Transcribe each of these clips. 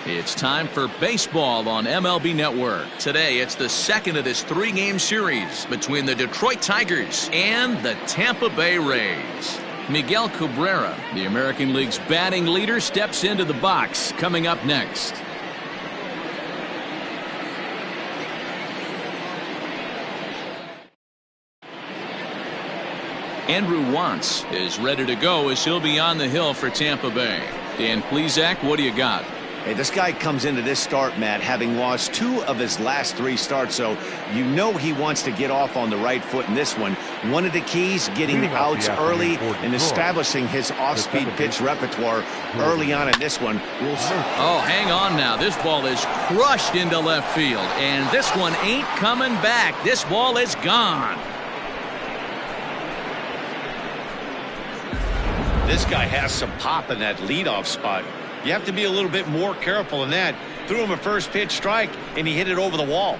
It's time for baseball on MLB Network. Today, it's the second of this three-game series between the Detroit Tigers and the Tampa Bay Rays. Miguel Cabrera, the American League's batting leader, steps into the box. Coming up next. Andrew Wantz is ready to go as he'll be on the hill for Tampa Bay. Dan Plesac, what do you got? Hey, this guy comes into this start, Matt, having lost 2 of his last 3 starts, so you know he wants to get off on the right foot in this one. One of the keys, getting the outs early and establishing his off-speed pitch repertoire early on in this one. We'll see. Oh, hang on now. This ball is crushed into left field, and this one ain't coming back. This ball is gone. This guy has some pop in that leadoff spot. You have to be a little bit more careful than that. Threw him a first pitch strike, and he hit it over the wall.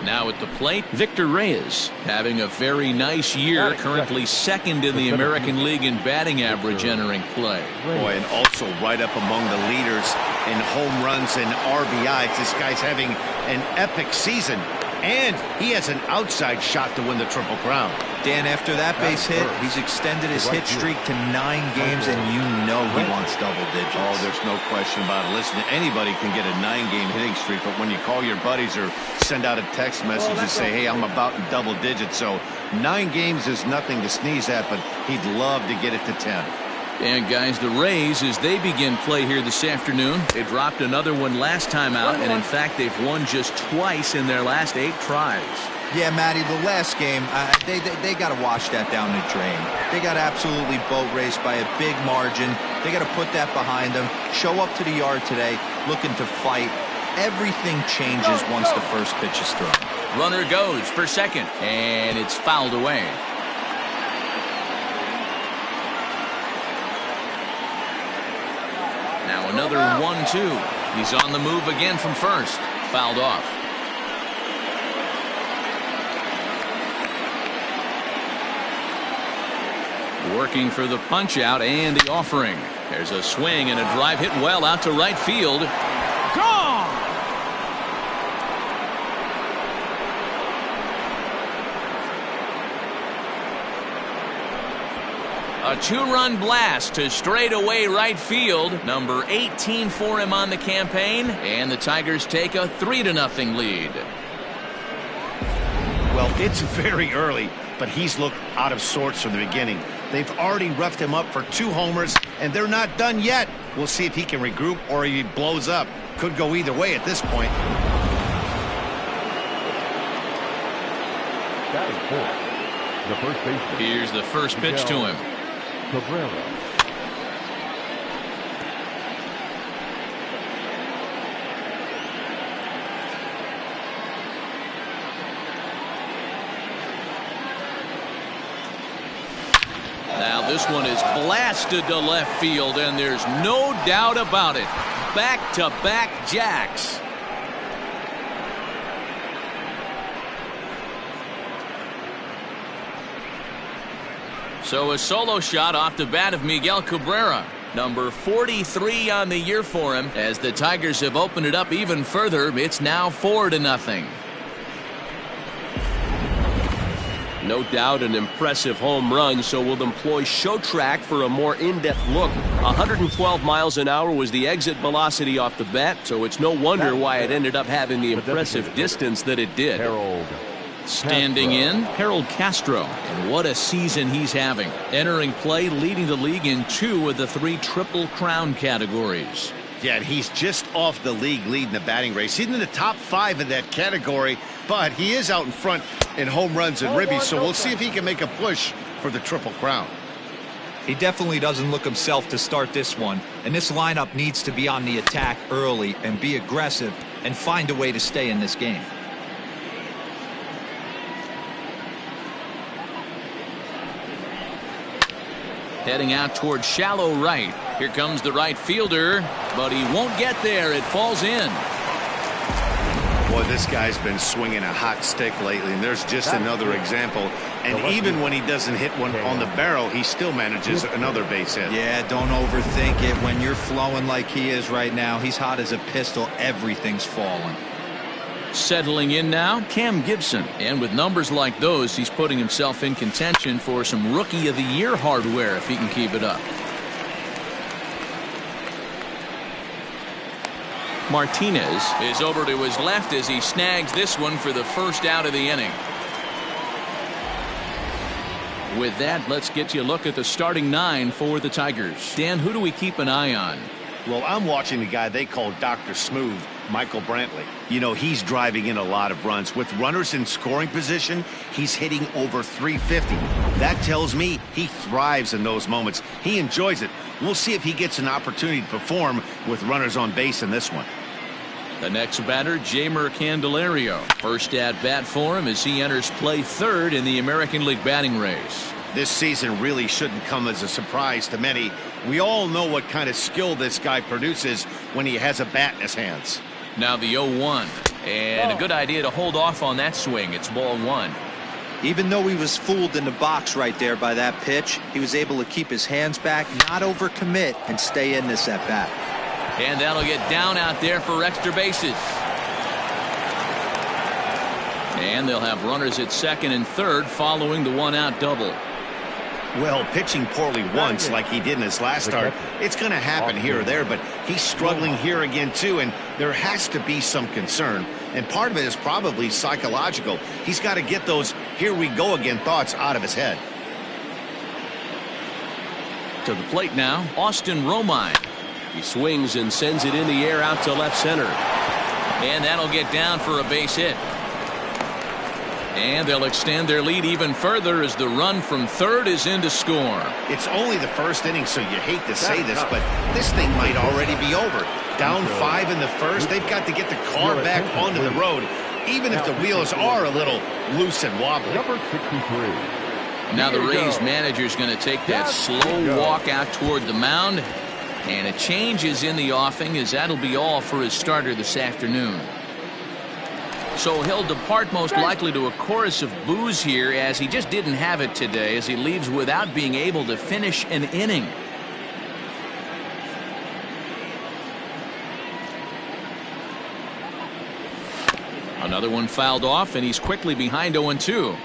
Now at the plate, Victor Reyes having a very nice year, currently second in the American League in batting average entering play. Boy, and also right up among the leaders in home runs and RBIs. This guy's having an epic season, and he has an outside shot to win the Triple Crown. Dan, after that base hit, he's extended his hit streak to 9 games, and you know he wants double digits. Oh, there's no question about it. Listen, anybody can get a 9-game hitting streak, but when you call your buddies or send out a text message and say, hey, I'm about in double digits, so 9 games is nothing to sneeze at, but he'd love to get it to 10. And guys, the Rays, as they begin play here this afternoon, they dropped another one last time out, and in fact, they've won just twice in their last 8 tries. Yeah, Matty, the last game, they got to wash that down the drain. They got absolutely boat raced by a big margin. They got to put that behind them, show up to the yard today, looking to fight. Everything changes once the first pitch is thrown. Runner goes for second, and it's fouled away. Now another 1-2. He's on the move again from first. Fouled off. Working for the punch out and the offering. There's a swing and a drive hit well out to right field. Gone! A 2-run blast to straightaway right field. Number 18 for him on the campaign, and the Tigers take a 3-0 lead. Well, it's very early, but he's looked out of sorts from the beginning. They've already roughed him up for 2 homers, and they're not done yet. We'll see if he can regroup or he blows up. Could go either way at this point. That is 4. The first baseman. Here's the first pitch to him. Cabrera. Now this one is blasted to left field, and there's no doubt about it. Back-to-back jacks. So a solo shot off the bat of Miguel Cabrera. Number 43 on the year for him. As the Tigers have opened it up even further, it's now 4-0. No doubt an impressive home run, so we'll employ show track for a more in-depth look. 112 miles an hour was the exit velocity off the bat, so it's no wonder why it ended up having the impressive distance that it did. Standing in, Harold Castro. And what a season he's having. Entering play, leading the league in 2 of the 3 Triple Crown categories. Yeah, and he's just off the league lead in the batting race. He's in the top 5 in that category, but he is out in front in home runs and ribbies, so we'll see if he can make a push for the Triple Crown. He definitely doesn't look himself to start this one, and this lineup needs to be on the attack early and be aggressive and find a way to stay in this game. Heading out towards shallow right. Here comes the right fielder, but he won't get there. It falls in. Boy, this guy's been swinging a hot stick lately, and there's just another example. And even when he doesn't hit one on the barrel, he still manages another base hit. Yeah, don't overthink it. When you're flowing like he is right now, he's hot as a pistol. Everything's falling. Settling in now, Cam Gibson. And with numbers like those, he's putting himself in contention for some Rookie of the Year hardware if he can keep it up. Martinez is over to his left as he snags this one for the first out of the inning. With that, let's get you a look at the starting 9 for the Tigers. Dan, who do we keep an eye on? Well, I'm watching the guy they call Dr. Smooth, Michael Brantley. You know, he's driving in a lot of runs. With runners in scoring position, he's hitting over 350. That tells me he thrives in those moments. He enjoys it. We'll see if he gets an opportunity to perform with runners on base in this one. The next batter, Jeimer Candelario. First at bat for him as he enters play third in the American League batting race. This season really shouldn't come as a surprise to many. We all know what kind of skill this guy produces when he has a bat in his hands. Now the 0-1. And a good idea to hold off on that swing. It's ball 1. Even though he was fooled in the box right there by that pitch, he was able to keep his hands back, not overcommit, and stay in this at bat. And that'll get down out there for extra bases. And they'll have runners at second and third following the 1-out double. Well, pitching poorly once like he did in his last start, it's going to happen here or there, but he's struggling here again too, and there has to be some concern. And part of it is probably psychological. He's got to get those here we go again thoughts out of his head. To the plate now, Austin Romine. He swings and sends it in the air out to left center. And that'll get down for a base hit. And they'll extend their lead even further as the run from third is in to score. It's only the first inning, so you hate to say this, but this thing might already be over. Down 5 in the first, they've got to get the car back onto the road, even if the wheels are a little loose and wobbly. Number 63. Now the Rays manager's going to take that slow walk out toward the mound. And a change is in the offing as that'll be all for his starter this afternoon. So he'll depart most likely to a chorus of boos here as he just didn't have it today as he leaves without being able to finish an inning. Another one fouled off and he's quickly behind 0-2.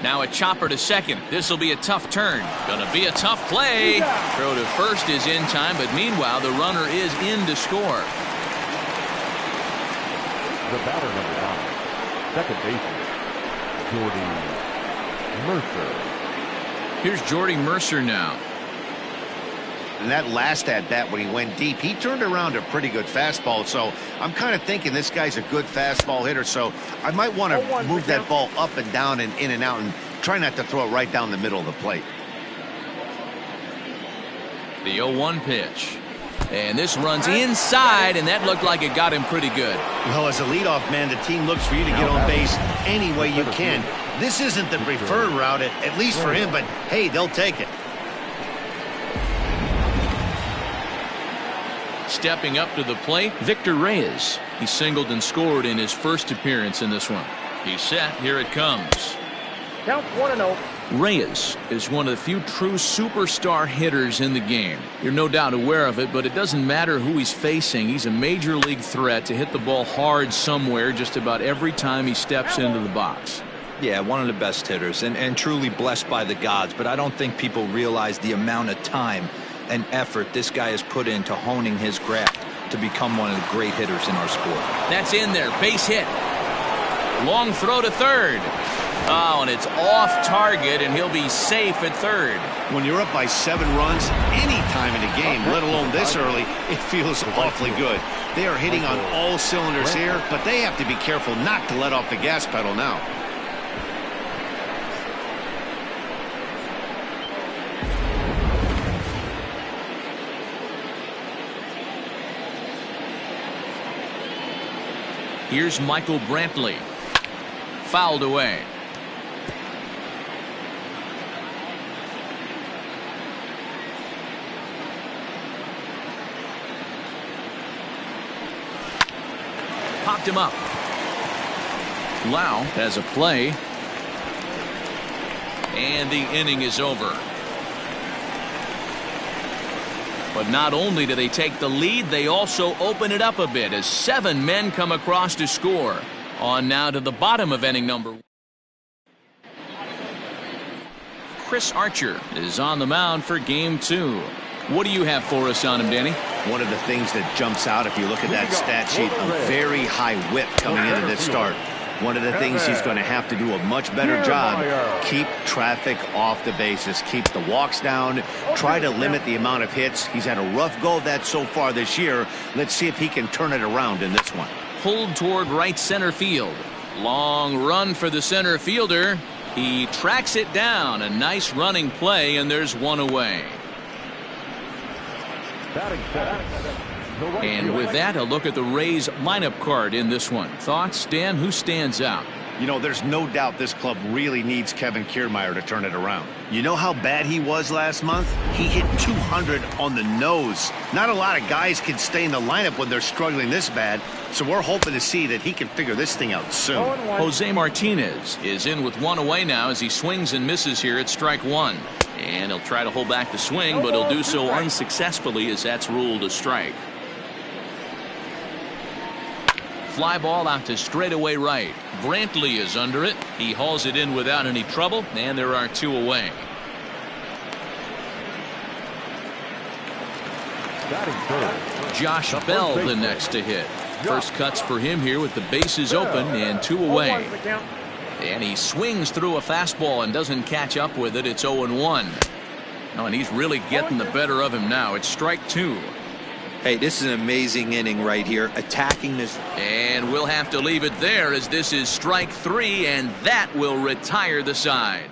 Now a chopper to second. This will be a tough turn. Gonna be a tough play. Throw to first is in time, but meanwhile the runner is in to score. The batter number 9, second baseman, Jordy Mercer. Here's Jordy Mercer now. And that last at bat when he went deep, he turned around a pretty good fastball. So I'm kind of thinking this guy's a good fastball hitter. So I might want to move that ball up and down and in and out and try not to throw it right down the middle of the plate. The 0-1 pitch. And this runs inside, and that looked like it got him pretty good. Well, as a leadoff man, the team looks for you to get on base any way you can. This isn't the preferred route, at least for him, but hey, they'll take it. Stepping up to the plate, Victor Reyes. He singled and scored in his first appearance in this one. He's set. Here it comes. Count 1-0. Reyes is one of the few true superstar hitters in the game. You're no doubt aware of it, but it doesn't matter who he's facing. He's a major league threat to hit the ball hard somewhere just about every time he steps into the box. Yeah, one of the best hitters and truly blessed by the gods, but I don't think people realize the amount of time and effort this guy has put into honing his craft to become one of the great hitters in our sport. That's in there. Base hit. Long throw to third. Oh, and it's off target, and he'll be safe at third. When you're up by 7 runs any time in the game, let alone this early, it feels awfully good. They are hitting on all cylinders here, but they have to be careful not to let off the gas pedal now. Here's Michael Brantley. Fouled away. Popped him up. Lau has a play. And the inning is over. But not only do they take the lead, they also open it up a bit as 7 men come across to score. On now to the bottom of inning number 1. Chris Archer is on the mound for game 2. What do you have for us on him, Danny? One of the things that jumps out if you look at that stat sheet, a very high whip coming into this start. One of the things he's going to have to do a much better job, keep traffic off the bases, keep the walks down, try to limit the amount of hits. He's had a rough go of that so far this year. Let's see if he can turn it around in this one. Pulled toward right center field. Long run for the center fielder. He tracks it down. A nice running play, and there's one away. And with that, a look at the Rays lineup card in this one. Thoughts, Dan? Who stands out? You know, there's no doubt this club really needs Kevin Kiermaier to turn it around. You know how bad he was last month? He hit 200 on the nose. Not a lot of guys can stay in the lineup when they're struggling this bad, so we're hoping to see that he can figure this thing out soon. Jose Martinez is in with one away now as he swings and misses here at strike 1. And he'll try to hold back the swing, but he'll do so unsuccessfully as that's ruled a strike. Fly ball out to straightaway right. Brantley is under it. He hauls it in without any trouble, and there are 2 away. Josh Bell the next to hit. First cuts for him here with the bases open and 2 away. And he swings through a fastball and doesn't catch up with it. It's 0-1. Oh, and he's really getting the better of him now. It's strike 2. Hey, this is an amazing inning right here. Attacking this. And we'll have to leave it there as this is strike 3, and that will retire the side.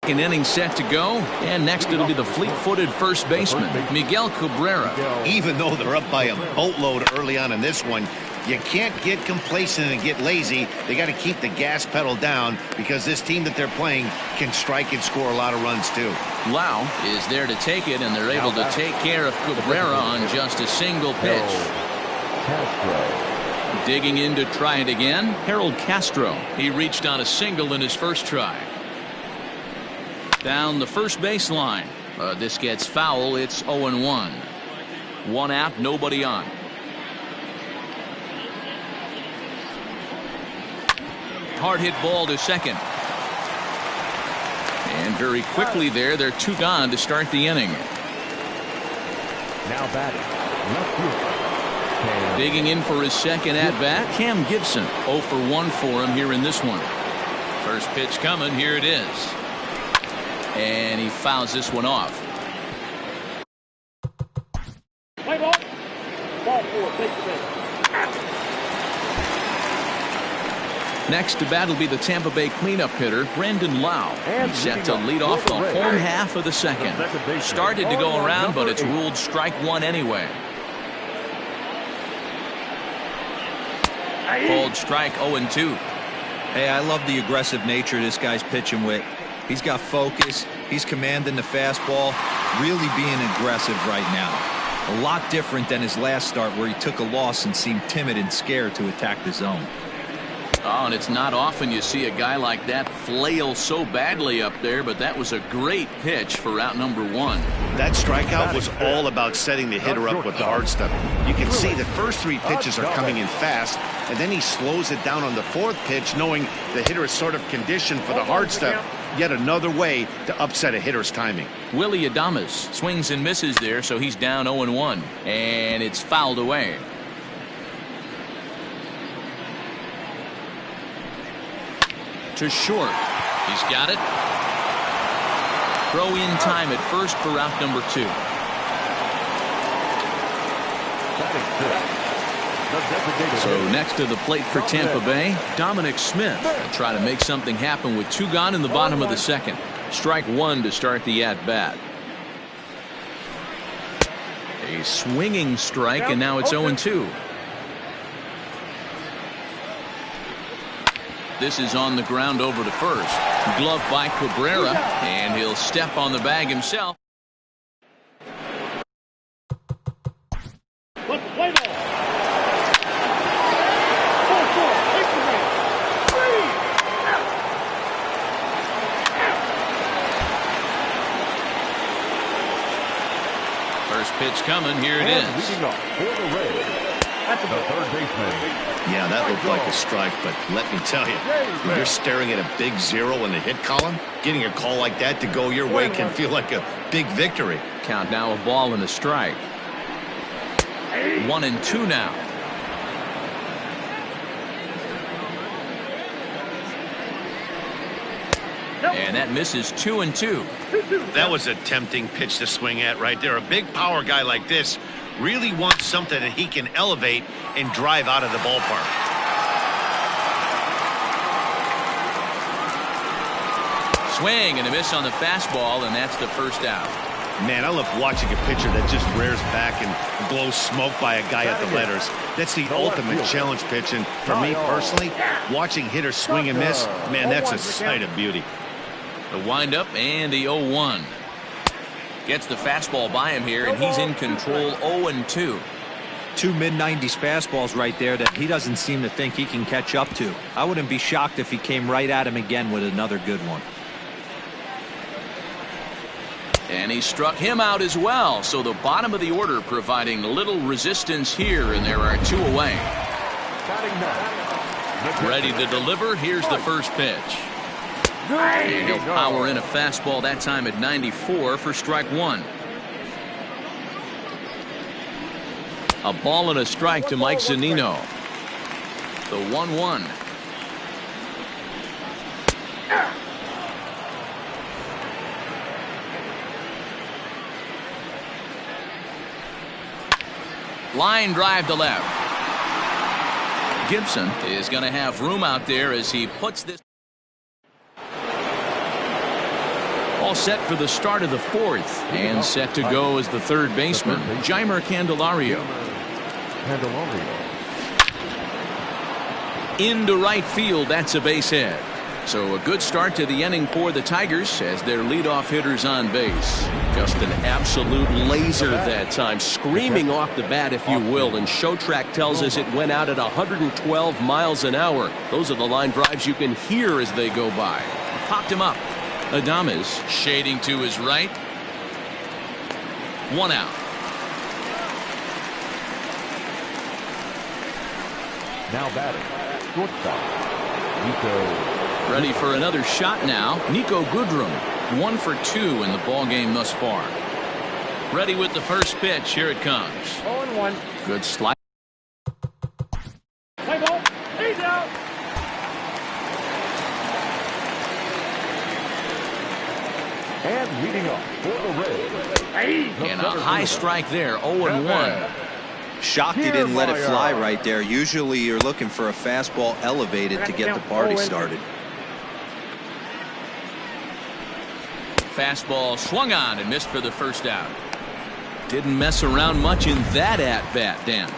An inning set to go, and next it'll be the fleet-footed first baseman, Miguel Cabrera. Even though they're up by a boatload early on in this one, you can't get complacent and get lazy. They got to keep the gas pedal down because this team that they're playing can strike and score a lot of runs too. Lau is there to take it, and they're able to take care of Cabrera on just a single pitch. Digging in to try it again, Harold Castro. He reached on a single in his first try. Down the first baseline. This gets foul. It's 0-1. 1 out, nobody on. Hard hit ball to second. And very quickly there, they're 2 gone to start the inning. Now batting, left field. Digging in for his second at-bat, Cam Gibson. 0 for 1 for him here in this one. First pitch coming, here it is. And he fouls this one off. Play ball. Ball 4, take the base. Next to bat will be the Tampa Bay cleanup hitter, Brandon Lau. He's set to lead off the home half of the second. Started to go around, but it's ruled strike 1 anyway. Called strike 0-2. Hey, I love the aggressive nature this guy's pitching with. He's got focus. He's commanding the fastball. Really being aggressive right now. A lot different than his last start where he took a loss and seemed timid and scared to attack the zone. Oh, and it's not often you see a guy like that flail so badly up there, but that was a great pitch for out number 1. That strikeout was all about setting the hitter up with the hard stuff. You can see the first 3 pitches are coming in fast, and then he slows it down on the 4th pitch, knowing the hitter is sort of conditioned for the hard stuff. Yet another way to upset a hitter's timing. Willie Adames swings and misses there, so he's down 0-1, and it's fouled away. To short. He's got it. Throw in time at first for out number 2. So next to the plate for Tampa Bay, Dominic Smith will try to make something happen with 2 gone in the bottom of the second. Strike 1 to start the at-bat. A swinging strike, and now it's 0-2. This is on the ground over to first. Glove by Cabrera, and he'll step on the bag himself. Let's play ball. First pitch coming. Here it is. Leading up for the Rays, the third baseman. Yeah, that looked like a strike, but let me tell you, when you're staring at a big 0 in the hit column, getting a call like that to go your way can feel like a big victory. Count now, a ball and a strike. 1-2 now. And that misses 2-2. That was a tempting pitch to swing at right there. A big power guy like this really wants something that he can elevate and drive out of the ballpark. Swing and a miss on the fastball, and that's the first out. Man, I love watching a pitcher that just rears back and blows smoke by a guy at the letters. That's the ultimate challenge pitch, and for me personally, watching hitters swing and miss, man, that's a sight of beauty. The windup and the 0-1. Gets the fastball by him here, and he's in control. 0-2. Two mid-90s fastballs right there that he doesn't seem to think he can catch up to. I wouldn't be shocked if he came right at him again with another good one. And he struck him out as well. So the bottom of the order providing little resistance here, and there are 2 away. Ready to deliver. Here's the first pitch. And he'll power in a fastball that time at 94 for strike 1. A ball and a strike to Mike Zunino. The 1-1. Line drive to left. Gibson is going to have room out there as he puts this. All set for the start of the 4th, and set to go as the third baseman, Jeimer Candelario. Into right field, that's a base hit. So a good start to the inning for the Tigers as their leadoff hitter's on base. Just an absolute laser that time, screaming off the bat, if you will, and Showtrack tells us it went out at 112 miles an hour. Those are the line drives you can hear as they go by. Popped him up. Adames shading to his right. 1 out. Now batting, shortstop, Nico. Ready for another shot now. Nico Goodrum, 1 for 2 in the ball game thus far. Ready with the first pitch. Here it comes. 0-1. Good slide. Play ball. He's out. And leading up for the Rays. And a high strike there. 0-1. Shocked he didn't let it fly right there. Usually you're looking for a fastball elevated to get the party started. Fastball swung on and missed for the first out. Didn't mess around much in that at-bat, Dan.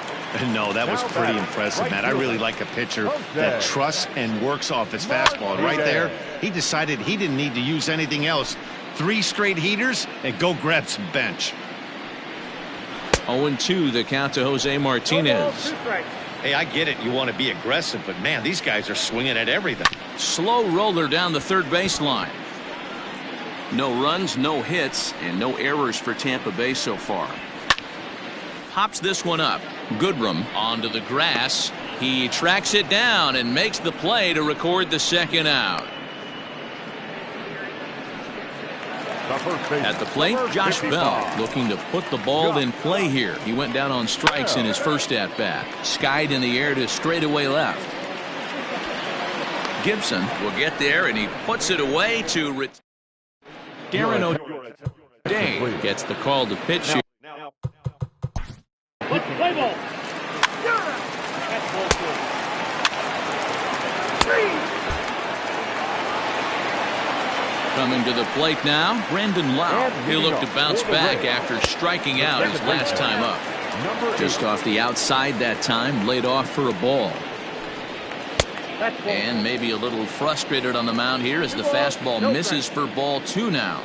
No, that was pretty impressive, man. I really like a pitcher that trusts and works off his fastball. And right there, he decided he didn't need to use anything else. 3 straight heaters and go grab some bench. 0-2 the count to Jose Martinez. Hey, I get it. You want to be aggressive, but man, these guys are swinging at everything. Slow roller down the third baseline. No runs, no hits, and no errors for Tampa Bay so far. Pops this one up. Goodrum onto the grass. He tracks it down and makes the play to record the second out. At the plate, Josh Bell looking to put the ball in play here. He went down on strikes in his first at-bat. Skied in the air to straightaway left. Gibson will get there, and he puts it away to Darren O'Day gets the call to pitch here. Let's play ball. Coming to the plate now, Brandon Lau. He'll look to bounce back after striking out his last time up. Just off the outside that time, laid off for a ball. And maybe a little frustrated on the mound here as the fastball misses for ball 2 now.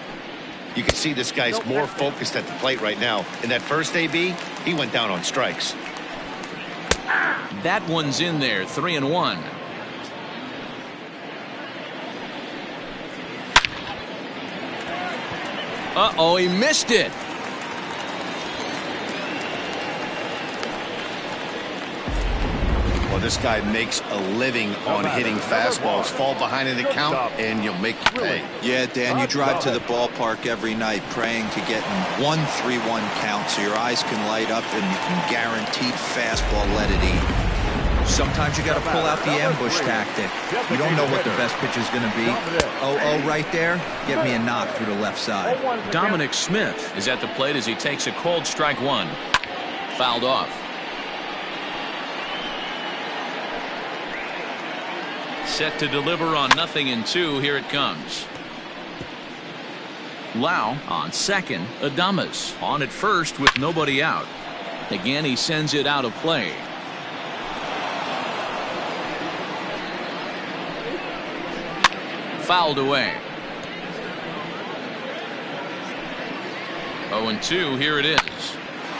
You can see this guy's more focused at the plate right now. In that first AB, he went down on strikes. That one's in there, 3-1. Uh-oh, he missed it. Well, this guy makes a living on hitting fastballs. Fall behind in the count, and you'll make you pay. Yeah, Dan, you drive to the ballpark every night praying to get in 1-3-1 count so your eyes can light up and you can guaranteed fastball let it eat. Sometimes you got to pull out the ambush tactic. You don't know what the best pitch is going to be. 0-0 right there. Get me a knock through the left side. Dominic Smith is at the plate as he takes a cold strike 1. Fouled off. Set to deliver on 0-2. Here it comes. Lau on second. Adames on at first with nobody out. Again, he sends it out of play. Fouled away. 0-2. Here it is.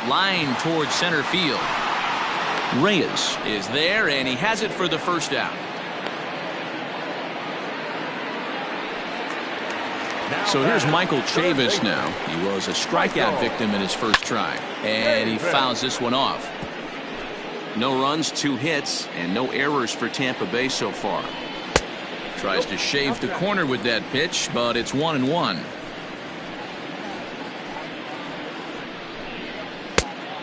Line towards center field. Reyes is there, and he has it for the first out. So here's Michael Chavis now. He was a strikeout victim in his first try, and he fouls this one off. No runs, 2 hits, and no errors for Tampa Bay so far. Tries to shave the corner with that pitch, but it's 1-1.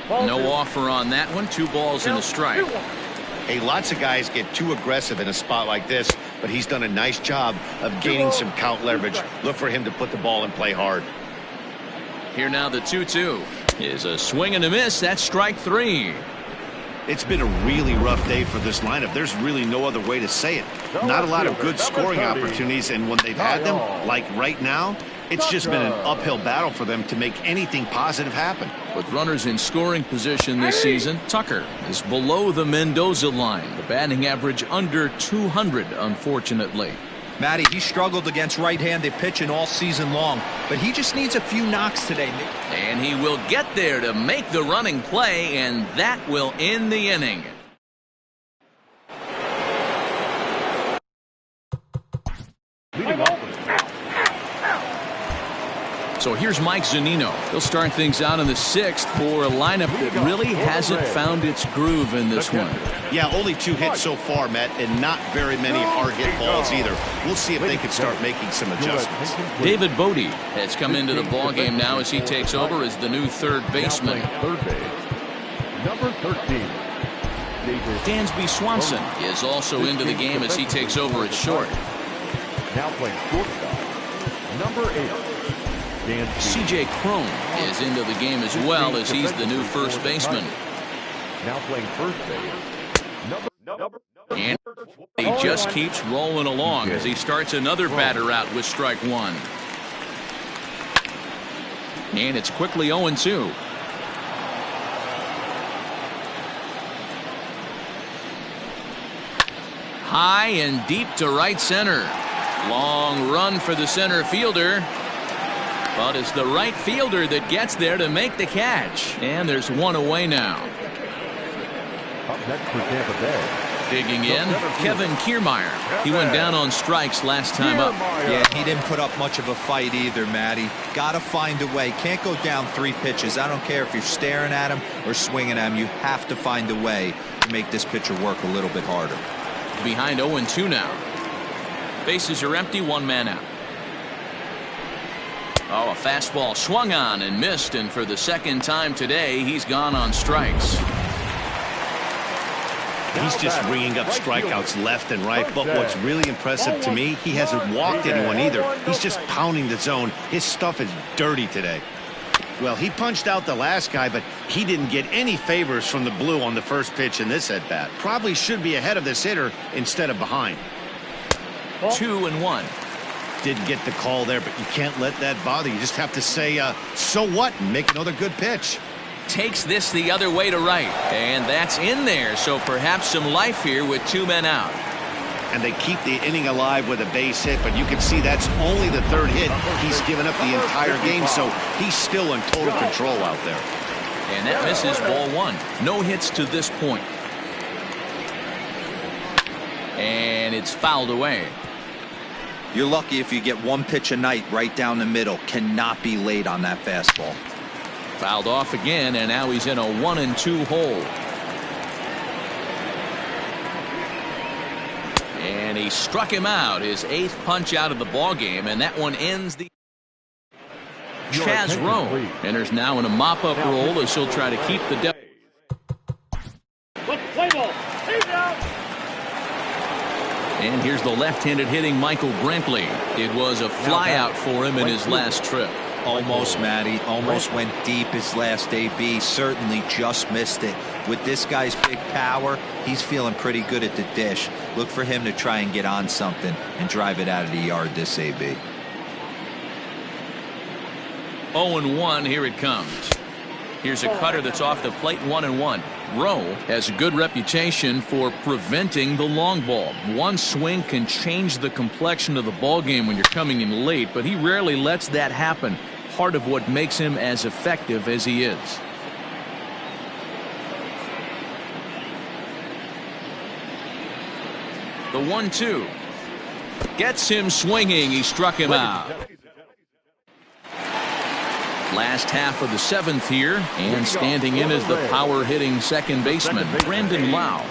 No offer on that one. 2 balls and a strike. Hey, lots of guys get too aggressive in a spot like this, but he's done a nice job of gaining some count leverage. Look for him to put the ball in play hard. Here now the 2-2 is a swing and a miss. That's strike 3. It's been a really rough day for this lineup. There's really no other way to say it. Not a lot of good scoring opportunities, and when they've had them, like right now, it's just been an uphill battle for them to make anything positive happen. With runners in scoring position this season, Tucker is below the Mendoza line. The batting average under 200, unfortunately. Matty, he struggled against right-handed pitching all season long, but he just needs a few knocks today. And he will get there to make the running play, and that will end the inning. So here's Mike Zunino. He'll start things out in the 6th for a lineup that really hasn't found its groove in this one. Yeah, only 2 hits so far, Matt, and not very many hard hit balls either. We'll see if they can start making some adjustments. David Bodie has come into the ballgame now as he takes over as the new third baseman. Number 13. Dansby Swanson is also into the game as he takes over at short. Now playing shortstop. Number 8. C.J. Cron is into the game as well as he's the new first baseman. Now playing first base. And he just keeps rolling along as he starts another batter out with strike 1. And it's quickly 0-2. High and deep to right center. Long run for the center fielder. But it's the right fielder that gets there to make the catch. And there's 1 away now. Up next for Tampa Bay. Digging in, Kevin Kiermaier. He went down on strikes last time up. Yeah, he didn't put up much of a fight either, Matty. Got to find a way. Can't go down 3 pitches. I don't care if you're staring at him or swinging at him. You have to find a way to make this pitcher work a little bit harder. Behind 0-2 now. Bases are empty, 1 man out. Oh, a fastball swung on and missed, and for the 2nd time today, he's gone on strikes. He's just ringing up strikeouts left and right, but what's really impressive to me, he hasn't walked anyone either. He's just pounding the zone. His stuff is dirty today. Well, he punched out the last guy, but he didn't get any favors from the blue on the first pitch in this at-bat. Probably should be ahead of this hitter instead of behind. 2-1. Didn't get the call there, but you can't let that bother you. Just have to say, so what, and make another good pitch. Takes this the other way to right, and that's in there, so perhaps some life here with 2 men out. And they keep the inning alive with a base hit, but you can see that's only the third hit he's given up the entire game, so he's still in total control out there. And that misses ball one. No hits to this point. And it's fouled away. You're lucky if you get one pitch a night right down the middle. Cannot be late on that fastball. Fouled off again, and now he's in a 1-2 hole. And he struck him out, his 8th punch out of the ball game, and that one ends the Chaz Rowe enters now in a mop-up role as he'll try to keep the depth. And here's the left-handed hitting Michael Brantley. It was a flyout for him in his last trip. Almost, Matty. Almost went deep his last AB. Certainly just missed it. With this guy's big power, he's feeling pretty good at the dish. Look for him to try and get on something and drive it out of the yard this AB. 0-1, here it comes. Here's a cutter that's off the plate, 1-1. Rowe has a good reputation for preventing the long ball. One swing can change the complexion of the ball game when you're coming in late, but he rarely lets that happen. Part of what makes him as effective as he is. The 1-2 gets him swinging. He struck him out. Last half of the 7th here, and standing in as the power-hitting second baseman, Brandon Lau.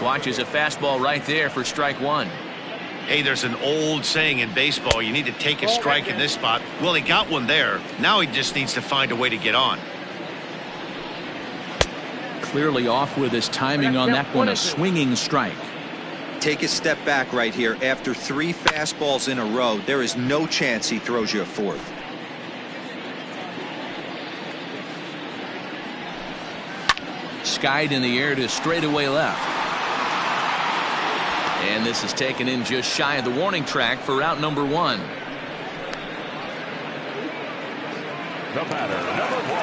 Watches a fastball right there for strike one. Hey, there's an old saying in baseball, you need to take a strike in this spot. Well, he got one there. Now he just needs to find a way to get on. Clearly off with his timing on that one, a swinging strike. Take a step back right here. After 3 fastballs in a row, there is no chance he throws you a 4th. Skied in the air to straightaway left. And this is taken in just shy of the warning track for out number 1.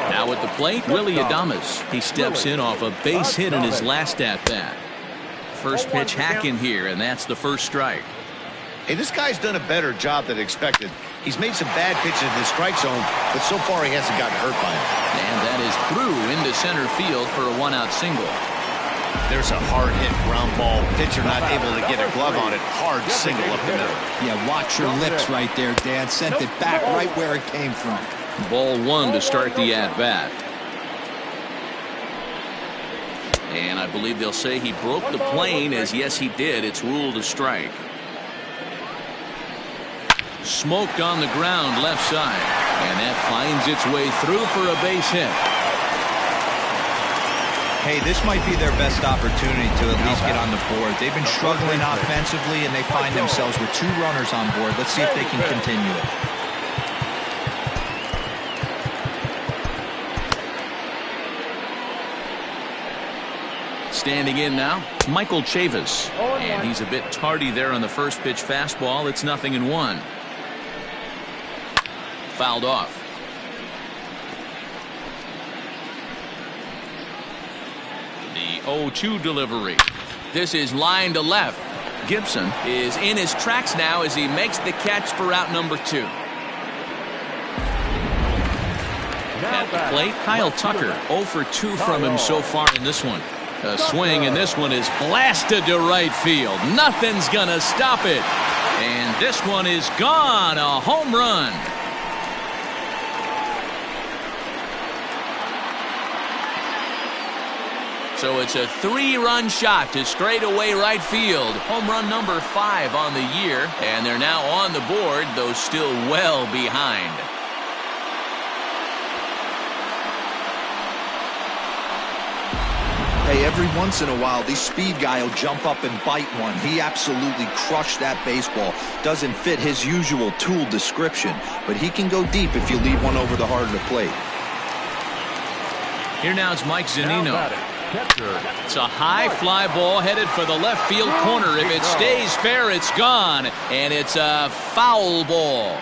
Now at the plate, Willie Adames. He steps in off a base hit in his last at-bat. First pitch hack in here, and that's the first strike. Hey, this guy's done a better job than expected. He's made some bad pitches in the strike zone, but so far he hasn't gotten hurt by it. And that is through into center field for a 1-out single. There's a hard hit ground ball. Pitcher not able to get a glove on it. Hard single up the middle. Yeah, watch your lips right there, Dan. Sent it back right where it came from. Ball 1 to start the at-bat. And I believe they'll say he broke the plane, as yes he did. It's ruled a strike. Smoked on the ground left side, and that finds its way through for a base hit. Hey, this might be their best opportunity to at least get on the board. They've been struggling offensively, and they find themselves with 2 runners on board. Let's see if they can continue it. Standing in now, Michael Chavis, and he's a bit tardy there on the first pitch fastball. It's 0-1. Fouled off. The 0-2 delivery. This is line to left. Gibson is in his tracks now as he makes the catch for out number 2. At the plate, Kyle Tucker 0 for 2 from him so far in this one. A swing, and this one is blasted to right field. Nothing's gonna stop it. And this one is gone. A home run. So it's a 3-run shot to straightaway right field. Home run number 5 on the year. And they're now on the board, though still well behind. Hey, every once in a while, this speed guy will jump up and bite one. He absolutely crushed that baseball. Doesn't fit his usual tool description, but he can go deep if you leave one over the heart of the plate. Here now is Mike Zunino. It's a high fly ball headed for the left field corner. If it stays fair, it's gone, and it's a foul ball.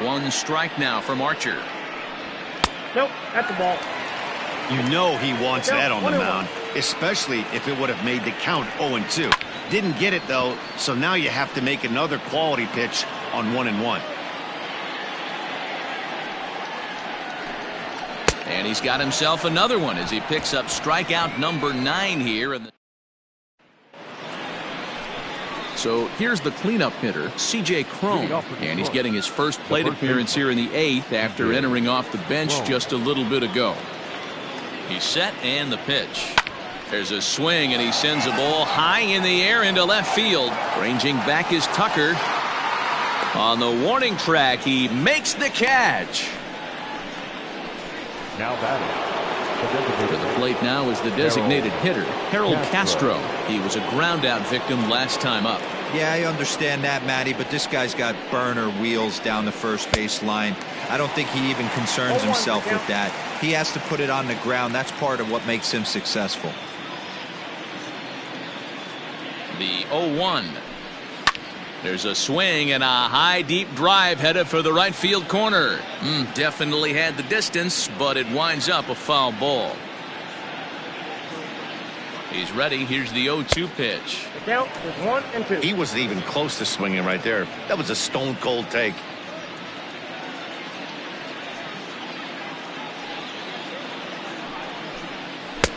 1 strike now from Archer. Nope, that's the ball. You know he wants that on the mound, especially if it would have made the count 0-2. Didn't get it, though, so now you have to make another quality pitch on 1-1. And he's got himself another one as he picks up strikeout number 9 here. So here's the cleanup hitter, C.J. Cron, and he's getting his first plate appearance here in the 8th after entering off the bench just a little bit ago. He's set and the pitch. There's a swing and he sends a ball high in the air into left field. Ranging back is Tucker. On the warning track, he makes the catch. Now batting. To the plate now is the designated hitter, Harold Castro. He was a ground-out victim last time up. Yeah, I understand that, Matty, but this guy's got burner wheels down the first base line. I don't think he even concerns himself with that. He has to put it on the ground. That's part of what makes him successful. The 0-1. There's a swing and a high deep drive headed for the right field corner. Definitely had the distance, but it winds up a foul ball. He's ready. Here's the 0-2 pitch. The count is 1-2. He wasn't even close to swinging right there. That was a stone-cold take.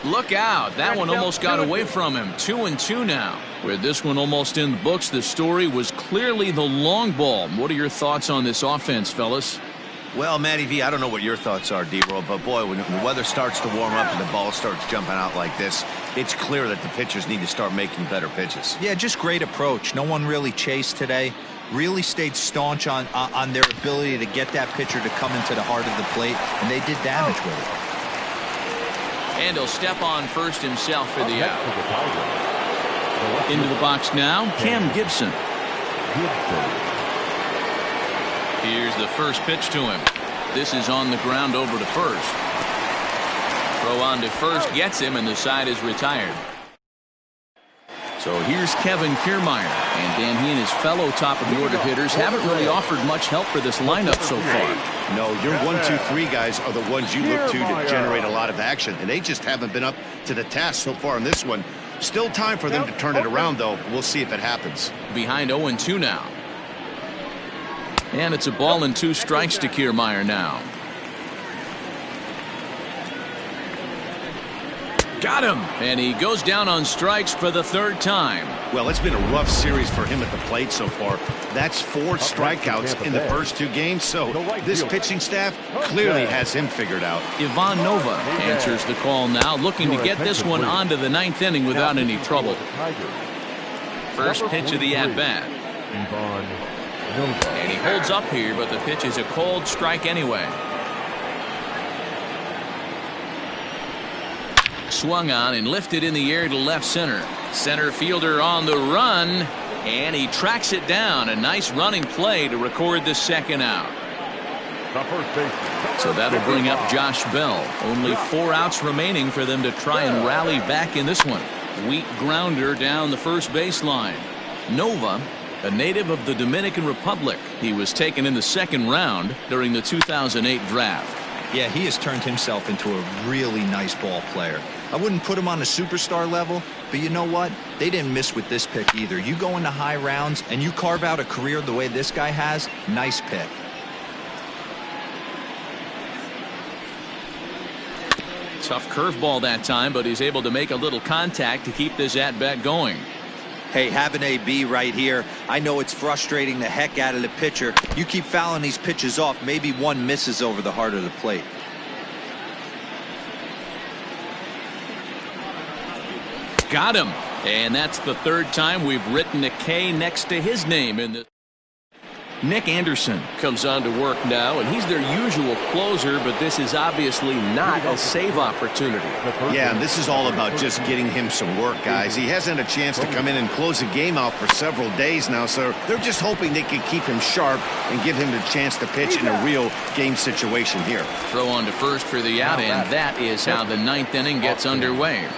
Look out. That one almost got away from him. 2-2 now. With this one almost in the books, the story was clearly the long ball. What are your thoughts on this offense, fellas? Well, Matty V, I don't know what your thoughts are, D-Roll, but boy, when the weather starts to warm up and the ball starts jumping out like this, it's clear that the pitchers need to start making better pitches. Yeah, just great approach. No one really chased today. Really stayed staunch on their ability to get that pitcher to come into the heart of the plate, and they did damage with it. And he'll step on first himself for the out. Into the box now, Cam Gibson. Here's the first pitch to him. This is on the ground over to first. Throw on to first gets him, and the side is retired. So here's Kevin Kiermaier, and Dan, he and his fellow top-of-the-order hitters haven't really offered much help for this lineup so far. No, your 1, 2, 3 guys are the ones you look to generate a lot of action, and they just haven't been up to the task so far in this one. Still time for them to turn it around, though. We'll see if it happens. Behind 0-2 now. And it's a ball and 2 strikes to Kiermaier now. Got him! And he goes down on strikes for the 3rd time. Well, it's been a rough series for him at the plate so far. That's 4 strikeouts in the first 2 games, so this pitching staff clearly has him figured out. Ivan Nova answers the call now, looking to get this one onto the 9th inning without any trouble. First pitch of the at-bat. And he holds up here, but the pitch is a cold strike anyway. Swung on and lifted in the air to left center. Center fielder on the run, and he tracks it down. A nice running play to record the 2nd out. So that'll bring up Josh Bell. Only 4 outs remaining for them to try and rally back in this one. Weak grounder down the first baseline. Nova, a native of the Dominican Republic. He was taken in the 2nd round during the 2008 draft. Yeah, he has turned himself into a really nice ball player. I wouldn't put him on a superstar level, but you know what? They didn't miss with this pick either. You go into high rounds and you carve out a career the way this guy has, nice pick. Tough curveball that time, but he's able to make a little contact to keep this at-bat going. Hey, have an AB right here. I know it's frustrating the heck out of the pitcher. You keep fouling these pitches off, maybe one misses over the heart of the plate. Got him. And that's the 3rd time we've written a K next to his name in the. Nick Anderson comes on to work now, and he's their usual closer, but this is obviously not a save opportunity. Yeah, and this is all about just getting him some work, guys. He hasn't had a chance to come in and close a game out for several days now, so they're just hoping they can keep him sharp and give him the chance to pitch in a real game situation here. Throw on to first for the out, and that is how the 9th inning gets underway.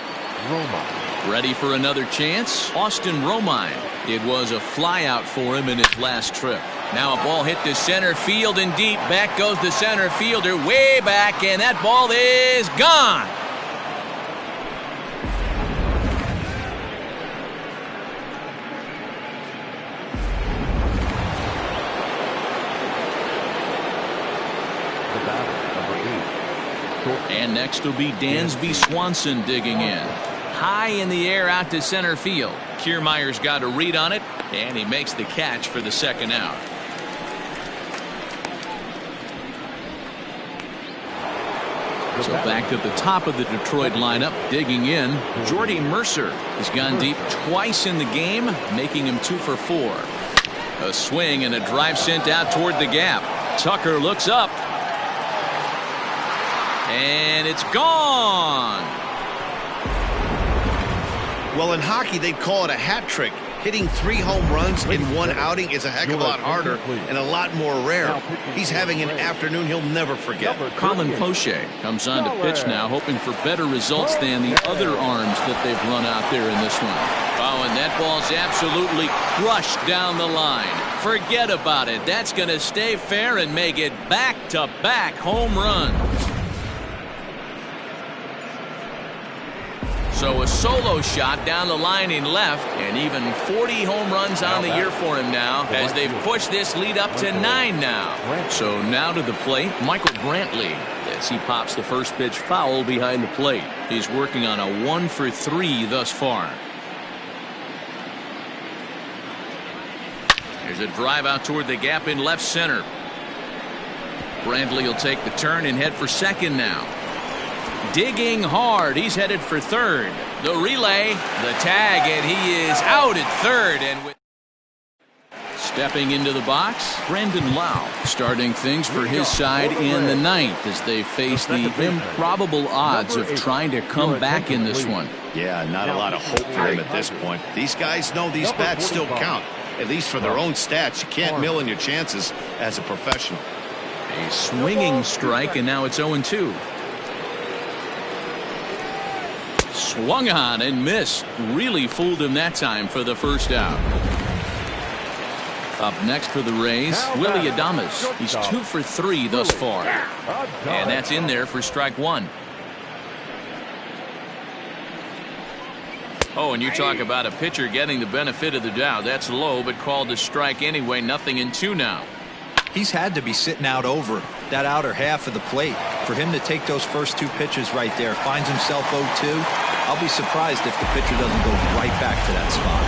Ready for another chance? Austin Romine. It was a flyout for him in his last trip. Now a ball hit to center field and deep. Back goes the center fielder way back, and that ball is gone. And next will be Dansby Swanson digging in. High in the air out to center field. Kiermaier's got a read on it, and he makes the catch for the second out. So back to the top of the Detroit lineup, digging in, Jordy Mercer has gone deep twice in the game, making him 2 for 4. A swing and a drive sent out toward the gap. Tucker looks up. And it's gone. Well, in hockey, they'd call it a hat trick. Hitting 3 home runs in one outing is a heck of a lot harder and a lot more rare. He's having an afternoon he'll never forget. Colin Poche comes on to pitch now, hoping for better results than the other arms that they've run out there in this one. Oh, and that ball's absolutely crushed down the line. Forget about it. That's going to stay fair and make it back-to-back home runs. So a solo shot down the line in left, and even 40 home runs on the year for him now as they've pushed this lead up to 9 now. So now to the plate, Michael Brantley, as he pops the first pitch foul behind the plate. He's working on a 1 for 3 thus far. There's a drive out toward the gap in left center. Brantley will take the turn and head for second now. Digging hard. He's headed for third. The relay, the tag, and he is out at third. And stepping into the box, Brandon Lau starting things for his side in the 9th as they face the improbable odds of trying to come back in this one. Yeah, not a lot of hope for him at this point. These guys know these bats still count, at least for their own stats. You can't mill in your chances as a professional. A swinging strike, and now it's 0-2. Swung on and missed. Really fooled him that time for the first out. Up next for the Rays, Willy Adames. He's 2 for 3 thus far. And that's in there for strike 1. Oh, and you talk about a pitcher getting the benefit of the doubt. That's low, but called a strike anyway. 0-2 now. He's had to be sitting out over that outer half of the plate. For him to take those first 2 pitches right there, finds himself 0-2. I'll be surprised if the pitcher doesn't go right back to that spot.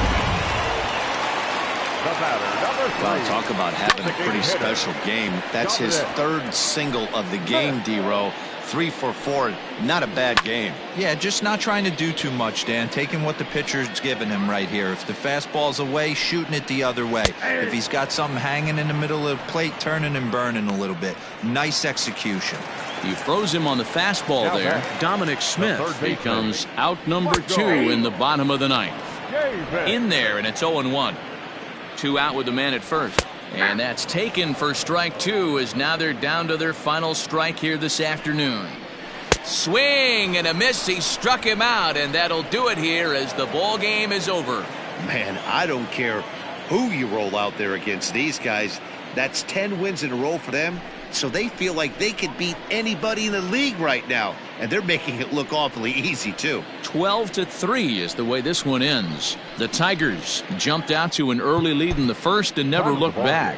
Well, talk about having a pretty special game. That's his 3rd single of the game, D-Row. 3 for 4. Not a bad game. Yeah, just not trying to do too much, Dan. Taking what the pitcher's giving him right here. If the fastball's away, shooting it the other way. If he's got something hanging in the middle of the plate, turning and burning a little bit. Nice execution. He throws him on the fastball there. Dominic Smith becomes out number 2 in the bottom of the 9th. In there, and it's 0-1. 2 out with the man at first. And that's taken for strike 2, as now they're down to their final strike here this afternoon. Swing and a miss. He struck him out, and that'll do it here as the ball game is over. Man, I don't care who you roll out there against these guys. That's 10 wins in a row for them. So they feel like they could beat anybody in the league right now. And they're making it look awfully easy, too. 12-3 is the way this one ends. The Tigers jumped out to an early lead in the first and never looked back.